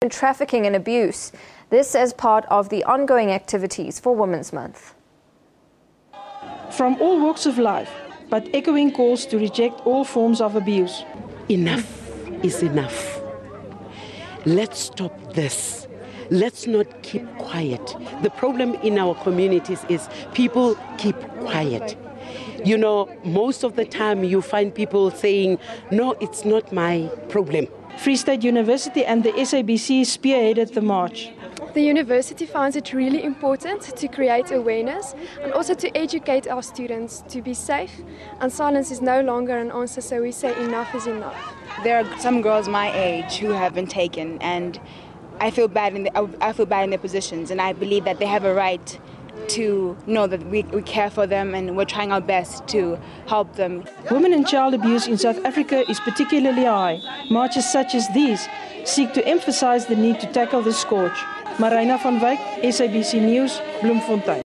trafficking and abuse. This as part of the ongoing activities for Women's Month. From all walks of life, but echoing calls to reject all forms of abuse. Enough is enough. Let's stop this. Let's not keep quiet. The problem in our communities is people keep quiet. You know, most of the time you find people saying, no, it's not my problem. Free State University and the SABC spearheaded the march. The university finds it really important to create awareness and also to educate our students to be safe. And silence is no longer an answer, so we say enough is enough. There are some girls my age who have been taken, and I feel bad in their positions, and I believe that they have a right to know that we care for them and we're trying our best to help them. Women and child abuse in South Africa is particularly high. Marches such as these seek to emphasize the need to tackle this scourge. Marina van Wyk, SABC News, Bloemfontein.